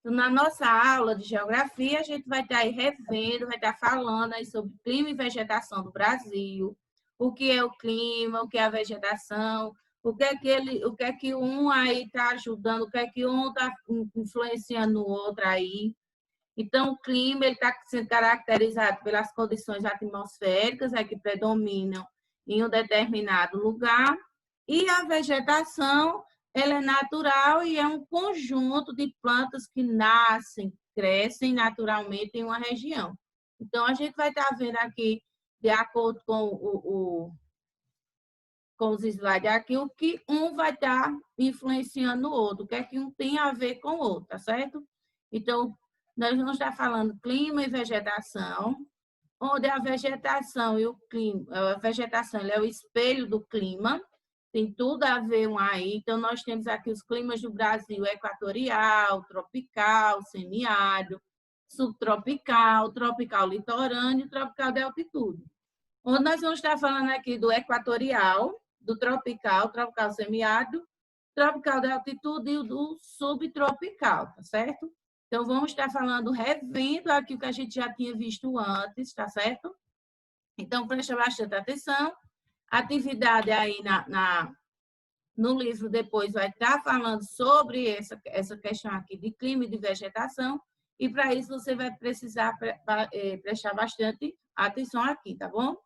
Na nossa aula de geografia, a gente vai estar aí revendo, vai estar falando aí sobre clima e vegetação do Brasil, o que é o clima, o que é a vegetação, o que é que um aí está ajudando, o que é que um está influenciando o outro aí. Então, o clima ele está sendo caracterizado pelas condições atmosféricas que predominam em um determinado lugar, e a vegetação ela é natural e é um conjunto de plantas que nascem, crescem naturalmente em uma região. Então, a gente vai estar vendo aqui, de acordo com os slides aqui, o que um vai estar influenciando o outro, o que é que um tem a ver com o outro, tá certo? Então, nós vamos estar falando clima e vegetação, onde a vegetação e o clima, a vegetação é o espelho do clima, tem tudo a ver um aí. Então, nós temos aqui os climas do Brasil equatorial, tropical, semiárido, subtropical, tropical litorâneo e tropical de altitude. Onde nós vamos estar falando aqui do equatorial, do tropical, tropical semiárido, tropical de altitude e do subtropical, tá certo? Então, vamos estar falando, revendo aqui o que a gente já tinha visto antes, tá certo? Então, preste bastante atenção. A atividade aí no livro depois vai estar falando sobre essa questão aqui de clima e de vegetação, e para isso você vai precisar prestar bastante atenção aqui, tá bom?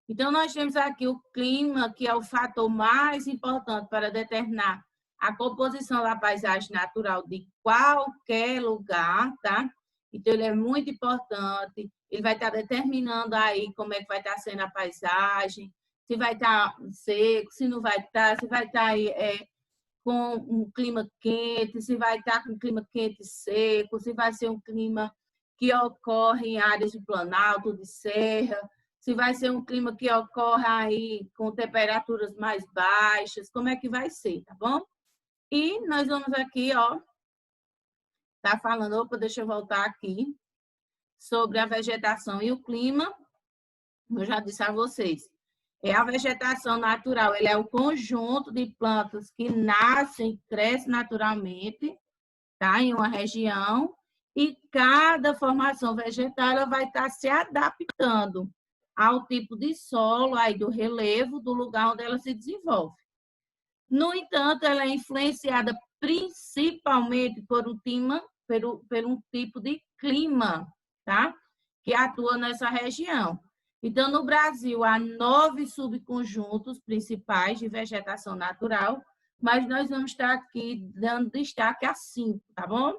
Então, nós temos aqui o clima, que é o fator mais importante para determinar a composição da paisagem natural de qualquer lugar, tá? Então, ele é muito importante, ele vai estar determinando aí como é que vai estar sendo a paisagem, se vai estar seco, se não vai estar, se vai estar aí, com um clima quente, se vai estar com um clima quente e seco, se vai ser um clima que ocorre em áreas de planalto, de serra, se vai ser um clima que ocorre aí com temperaturas mais baixas, como é que vai ser, tá bom? E nós vamos aqui, ó, tá falando, opa, deixa eu voltar aqui, sobre a vegetação e o clima. Eu já disse a vocês, a vegetação natural, ele é o conjunto de plantas que nascem e crescem naturalmente, tá, em uma região, e cada formação vegetal ela vai estar se adaptando ao tipo de solo, aí do relevo, do lugar onde ela se desenvolve. No entanto, ela é influenciada principalmente por um tipo de clima, tá? Que atua nessa região. Então, no Brasil, há 9 subconjuntos principais de vegetação natural, mas nós vamos estar aqui dando destaque a 5, tá bom?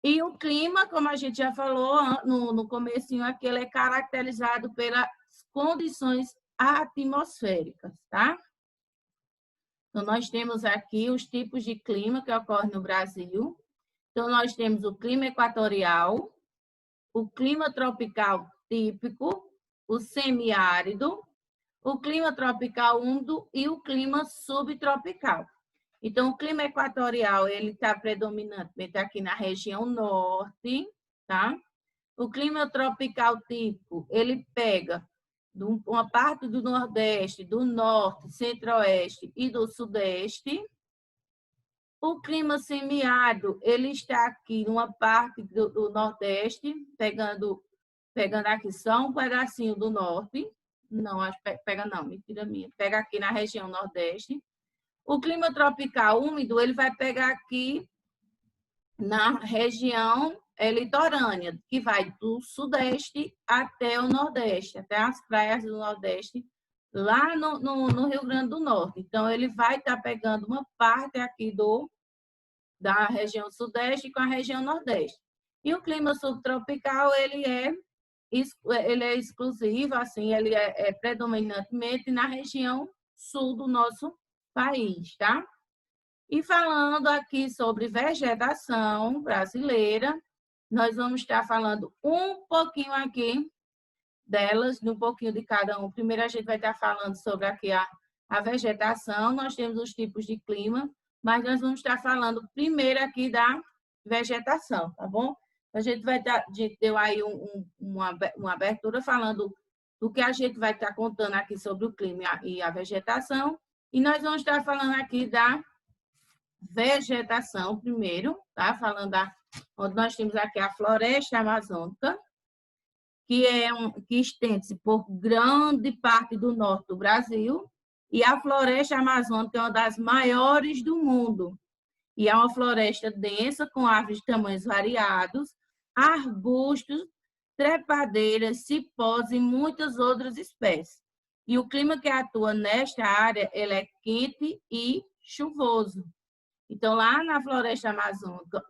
E o clima, como a gente já falou no comecinho aqui, ele é caracterizado pelas condições atmosféricas, tá? Então, nós temos aqui os tipos de clima que ocorrem no Brasil. Então, nós temos o clima equatorial, o clima tropical típico, o semiárido, o clima tropical úmido e o clima subtropical. Então, o clima equatorial, ele está predominantemente aqui na região norte, tá? O clima tropical típico, ele pega uma parte do Nordeste, do Norte, Centro-Oeste e do Sudeste. O clima semiárido, ele está aqui numa parte do Nordeste, pegando aqui só um pedacinho do Norte. Não, acho que pega não, mentira minha. Pega aqui na região Nordeste. O clima tropical úmido, ele vai pegar aqui na região litorânea, que vai do Sudeste até o Nordeste, até as praias do Nordeste, lá no Rio Grande do Norte. Então, ele vai estar pegando uma parte aqui da região Sudeste com a região Nordeste. E o clima subtropical, ele é exclusivo, assim, ele é predominantemente na região sul do nosso país, tá? E falando aqui sobre vegetação brasileira, nós vamos estar falando um pouquinho aqui delas, um pouquinho de cada um. Primeiro, a gente vai estar falando sobre aqui a vegetação, nós temos os tipos de clima, mas nós vamos estar falando primeiro aqui da vegetação, tá bom? A gente deu aí uma abertura falando do que a gente vai estar contando aqui sobre o clima e a vegetação, e nós vamos estar falando aqui da vegetação primeiro, tá? Falando onde nós temos aqui a floresta amazônica, que estende-se por grande parte do norte do Brasil, e a floresta amazônica é uma das maiores do mundo. E é uma floresta densa, com árvores de tamanhos variados, arbustos, trepadeiras, cipós e muitas outras espécies. E o clima que atua nesta área ele é quente e chuvoso. Então, lá na floresta amazônica,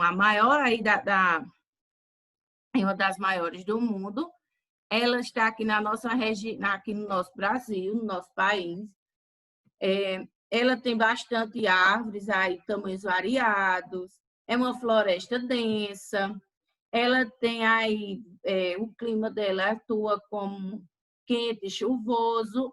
a maior aí é uma das maiores do mundo. Ela está aqui na nossa região, aqui no nosso Brasil, no nosso país. Ela tem bastante árvores aí, tamanhos variados. É uma floresta densa. Ela tem aí, o clima dela atua como quente e chuvoso.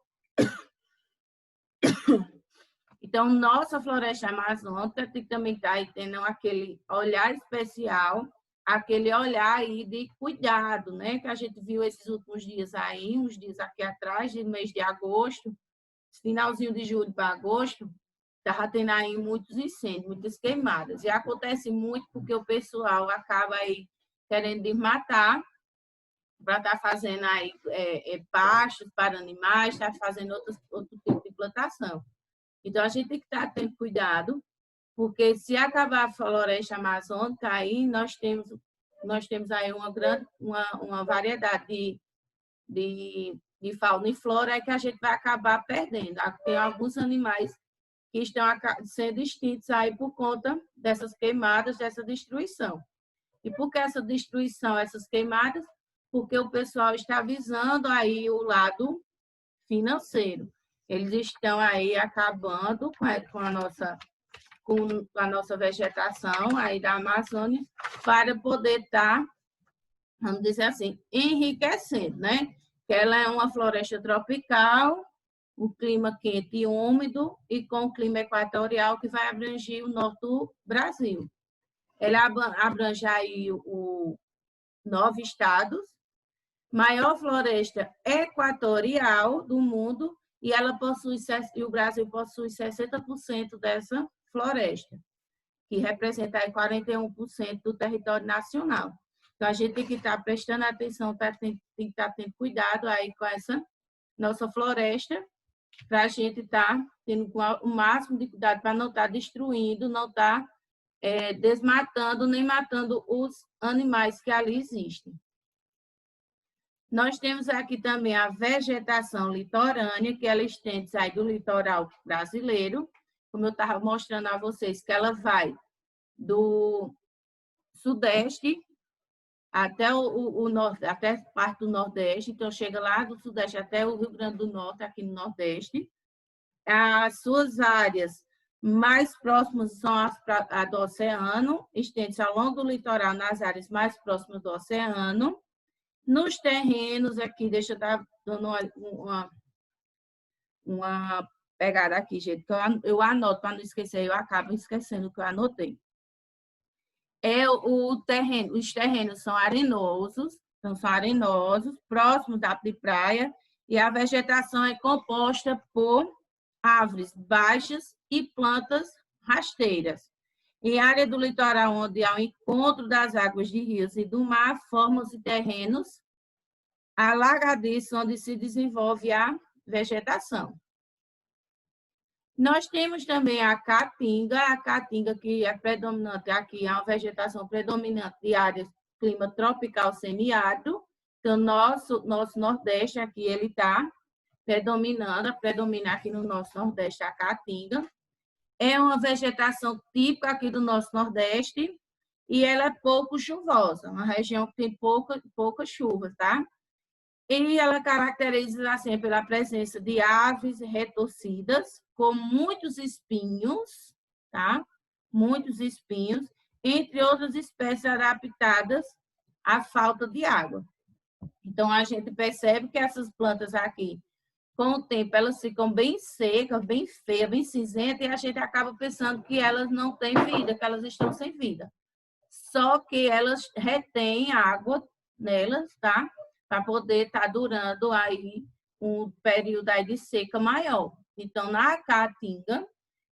Então, nossa floresta amazônica também está aí tendo aquele olhar especial, aquele olhar aí de cuidado, né? Que a gente viu esses últimos dias aí, uns dias aqui atrás, no mês de agosto, finalzinho de julho para agosto, estava tendo aí muitos incêndios, muitas queimadas. E acontece muito porque o pessoal acaba aí querendo desmatar para estar fazendo aí pastos para animais, está fazendo outro tipo de plantação. Então, a gente tem que estar tendo cuidado, porque se acabar a floresta amazônica, aí nós temos aí uma variedade de fauna e flora que a gente vai acabar perdendo. Tem alguns animais que estão sendo extintos aí por conta dessas queimadas, dessa destruição. E por que essa destruição, essas queimadas? Porque o pessoal está visando aí o lado financeiro. Eles estão aí acabando com a nossa vegetação aí da Amazônia para poder estar, vamos dizer assim, enriquecendo, né? Que ela é uma floresta tropical, o clima quente e úmido e com o clima equatorial que vai abranger o norte do Brasil. Ela abrange aí 9 estados, maior floresta equatorial do mundo e o Brasil possui 60% dessa floresta, que representa aí 41% do território nacional. Então, a gente tem que estar prestando atenção, tem que estar tendo cuidado aí com essa nossa floresta, para a gente estar tendo o máximo de cuidado para não estar destruindo, não estar desmatando, nem matando os animais que ali existem. Nós temos aqui também a vegetação litorânea, que ela estende aí do litoral brasileiro, como eu estava mostrando a vocês, que ela vai do sudeste até o norte, até parte do nordeste, então chega lá do sudeste até o Rio Grande do Norte, aqui no nordeste. As suas áreas mais próximas são a do oceano, estende-se ao longo do litoral nas áreas mais próximas do oceano. Nos terrenos aqui, deixa eu dar dando uma pegada aqui, gente, que eu anoto para não esquecer, eu acabo esquecendo o que eu anotei. Os terrenos são arenosos, próximos de praia, e a vegetação é composta por árvores baixas e plantas rasteiras. Em área do litoral, onde há o encontro das águas de rios e do mar, formam-se terrenos alagadiços, onde se desenvolve a vegetação. Nós temos também a caatinga que é predominante aqui, é uma vegetação predominante de áreas de clima tropical semiárido. Então, nosso Nordeste aqui, ele está predomina aqui no nosso Nordeste a caatinga. É uma vegetação típica aqui do nosso Nordeste e ela é pouco chuvosa, uma região que tem pouca chuva, tá? E ela caracteriza assim pela presença de aves retorcidas com muitos espinhos, tá? Muitos espinhos, entre outras espécies adaptadas à falta de água. Então, a gente percebe que essas plantas aqui, com o tempo, elas ficam bem secas, bem feias, bem cinzentas, e a gente acaba pensando que elas não têm vida, que elas estão sem vida. Só que elas retêm água nelas, tá? Para poder estar durando aí um período aí de seca maior. Então, na Caatinga,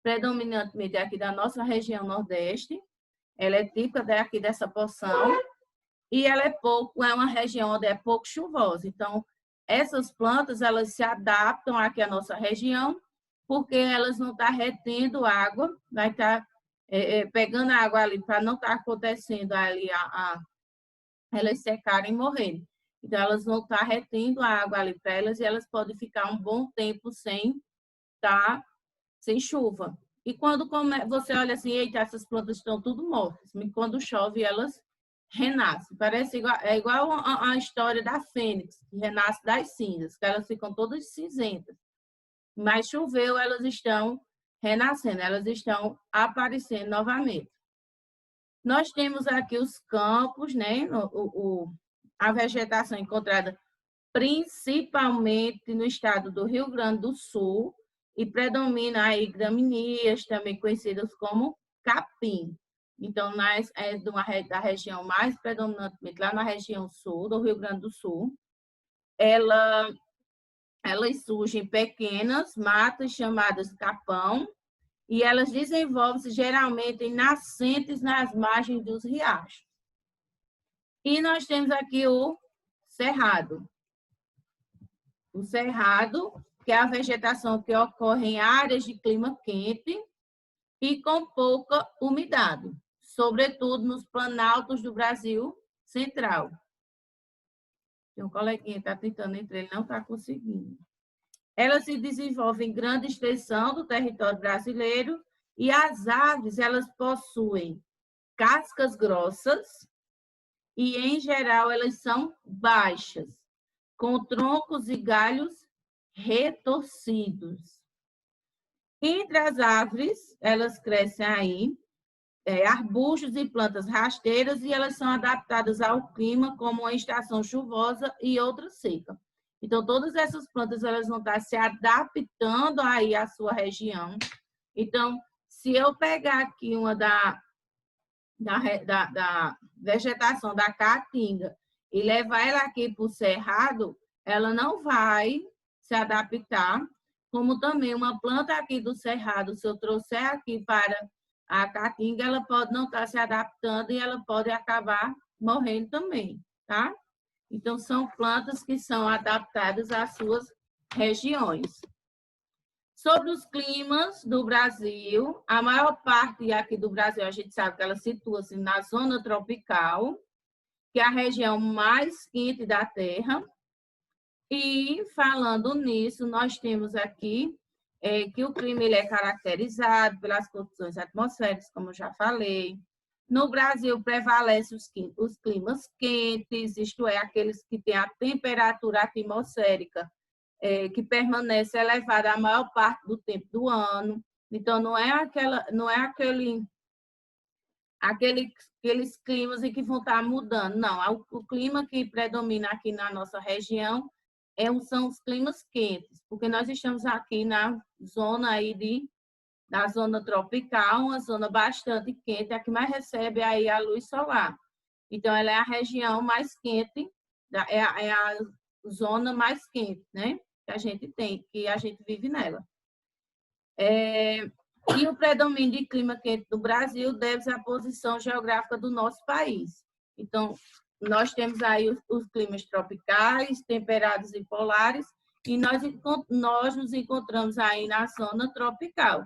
predominantemente aqui da nossa região Nordeste, ela é típica daqui dessa porção, e ela é uma região onde é pouco chuvosa. Então, essas plantas, elas se adaptam aqui à nossa região, porque elas não estão retendo água, vai estar pegando água ali, para não estar acontecendo ali elas secarem e morrerem. Então, elas vão estar retendo a água ali para elas, e elas podem ficar um bom tempo sem chuva. E quando você olha assim, eita, essas plantas estão tudo mortas. E quando chove, elas renascem. Parece igual a história da fênix, que renasce das cinzas, que elas ficam todas cinzentas. Mas choveu, elas estão renascendo, elas estão aparecendo novamente. Nós temos aqui os campos, né? A vegetação encontrada principalmente no estado do Rio Grande do Sul, e predomina aí gramíneas, também conhecidas como capim. Então, da região mais predominantemente lá na região sul do Rio Grande do Sul, elas surgem pequenas matas chamadas capão, e elas desenvolvem-se geralmente em nascentes nas margens dos riachos. E nós temos aqui o cerrado. O cerrado, que é a vegetação que ocorre em áreas de clima quente e com pouca umidade, sobretudo nos planaltos do Brasil central. Tem um coleguinha que está tentando entrar, ele não está conseguindo. Ela se desenvolve em grande extensão do território brasileiro, e as árvores, elas possuem cascas grossas e, em geral, elas são baixas, com troncos e galhos retorcidos. Entre as árvores, elas crescem aí arbustos e plantas rasteiras, e elas são adaptadas ao clima, como a estação chuvosa e outra seca. Então, todas essas plantas, elas vão estar se adaptando aí à sua região. Então, se eu pegar aqui uma da vegetação da caatinga e levar ela aqui para o cerrado, ela não vai se adaptar, como também uma planta aqui do cerrado, se eu trouxer aqui para a caatinga, ela pode não estar se adaptando e ela pode acabar morrendo também, tá? Então, são plantas que são adaptadas às suas regiões. Sobre os climas do Brasil, a maior parte aqui do Brasil, a gente sabe que ela situa-se na zona tropical, que é a região mais quente da Terra. E, falando nisso, nós temos aqui que o clima ele é caracterizado pelas condições atmosféricas, como eu já falei. No Brasil, prevalecem os climas quentes, isto é, aqueles que têm a temperatura atmosférica que permanece elevada a maior parte do tempo do ano. Então, não é aqueles climas em que vão estar mudando, não. O clima que predomina aqui na nossa região são os climas quentes, porque nós estamos aqui na zona aí da zona tropical, uma zona bastante quente, a que mais recebe aí a luz solar. Então, ela é a região mais quente, é a zona mais quente, né? Que a gente tem, que a gente vive nela. E o predomínio de clima quente do Brasil deve-se à posição geográfica do nosso país. Então, nós temos aí os climas tropicais, temperados e polares, e nós nos encontramos aí na zona tropical,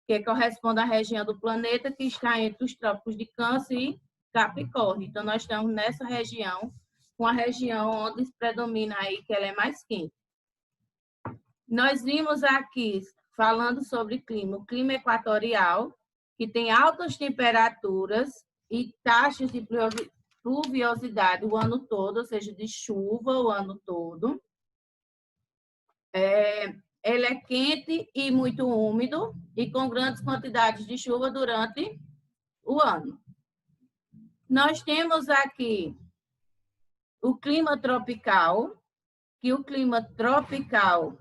que corresponde à região do planeta que está entre os trópicos de Câncer e Capricórnio. Então, nós estamos nessa região, com a região onde predomina aí que ela é mais quente. Nós vimos aqui, falando sobre clima, o clima equatorial, que tem altas temperaturas e taxas de pluviosidade o ano todo, ou seja, de chuva o ano todo. Ele é quente e muito úmido e com grandes quantidades de chuva durante o ano. Nós temos aqui o clima tropical, que o clima tropical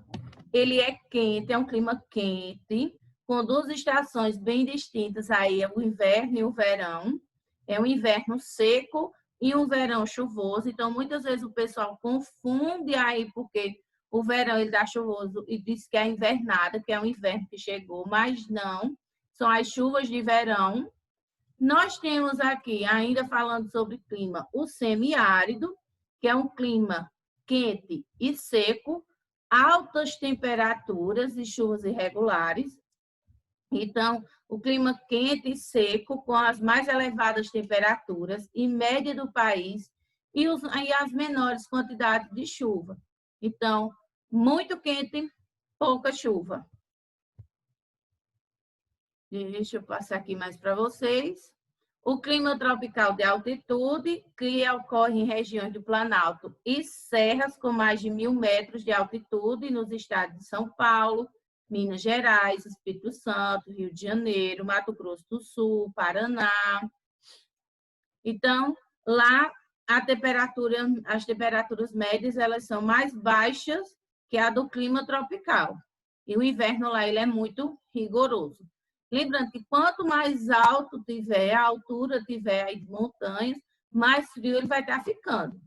ele é quente, é um clima quente, com duas estações bem distintas, aí é o inverno e o verão. É um inverno seco e um verão chuvoso. Então, muitas vezes o pessoal confunde aí, porque o verão ele está chuvoso e diz que é invernada, que é um inverno que chegou, mas não, são as chuvas de verão. Nós temos aqui, ainda falando sobre clima, o semiárido, que é um clima quente e seco, altas temperaturas e chuvas irregulares. Então, o clima quente e seco, com as mais elevadas temperaturas e média do país e as menores quantidades de chuva. Então, muito quente, pouca chuva. Deixa eu passar aqui mais para vocês. O clima tropical de altitude, que ocorre em regiões do Planalto e serras com mais de 1.000 metros de altitude nos estados de São Paulo, Minas Gerais, Espírito Santo, Rio de Janeiro, Mato Grosso do Sul, Paraná. Então, lá as temperaturas médias elas são mais baixas que a do clima tropical. E o inverno lá ele é muito rigoroso. Lembrando que quanto mais alto tiver, a altura tiver as montanhas, mais frio ele vai estar ficando.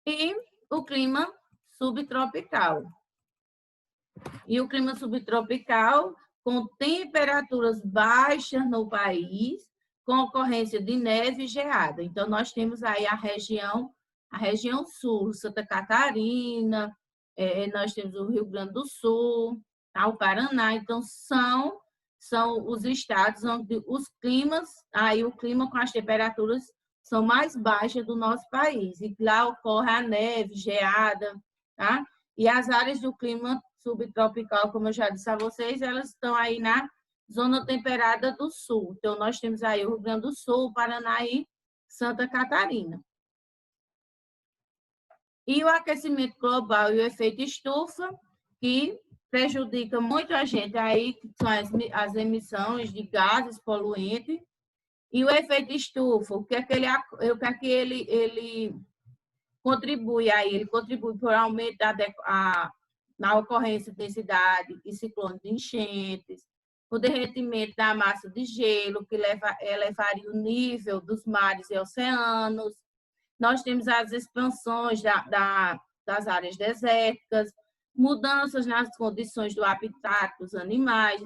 E o clima subtropical. E o clima subtropical com temperaturas baixas no país, com ocorrência de neve e geada. Então, nós temos aí a região sul, Santa Catarina, nós temos o Rio Grande do Sul, o Paraná. Então, são os estados onde os climas, aí o clima com as temperaturas são mais baixas do nosso país. E lá ocorre a neve, geada, tá? E as áreas do clima subtropical, como eu já disse a vocês, elas estão aí na zona temperada do sul. Então, nós temos aí o Rio Grande do Sul, Paraná e Santa Catarina. E o aquecimento global e o efeito estufa, que prejudica muito a gente aí, que são as emissões de gases poluentes. E o efeito estufa, o que é que ele contribui aí? Ele contribui por aumento na ocorrência de densidade e ciclones de enchentes, o derretimento da massa de gelo, que elevaria o nível dos mares e oceanos. Nós temos as expansões das áreas desérticas, mudanças nas condições do habitat dos animais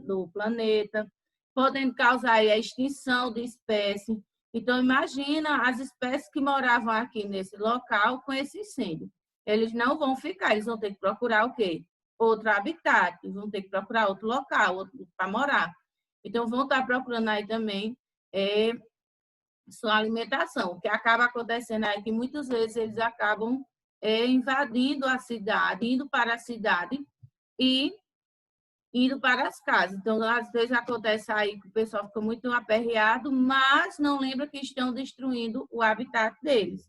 do planeta, podendo causar a extinção de espécies. Então, imagina as espécies que moravam aqui nesse local com esse incêndio. Eles não vão ficar, eles vão ter que procurar o quê? Outro habitat, eles vão ter que procurar outro local para morar. Então, vão estar procurando aí também sua alimentação. O que acaba acontecendo é que muitas vezes eles acabam invadindo a cidade, indo para a cidade e indo para as casas. Então, às vezes acontece aí que o pessoal fica muito aperreado, mas não lembra que estão destruindo o habitat deles.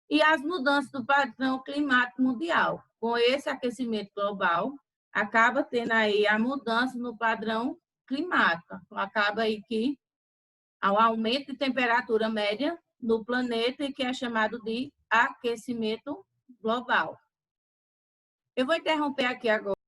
E as mudanças do padrão climático mundial. Com esse aquecimento global, acaba tendo aí a mudança no padrão climático. Acaba aí que há um aumento de temperatura média no planeta, que é chamado de aquecimento global. Eu vou interromper aqui agora.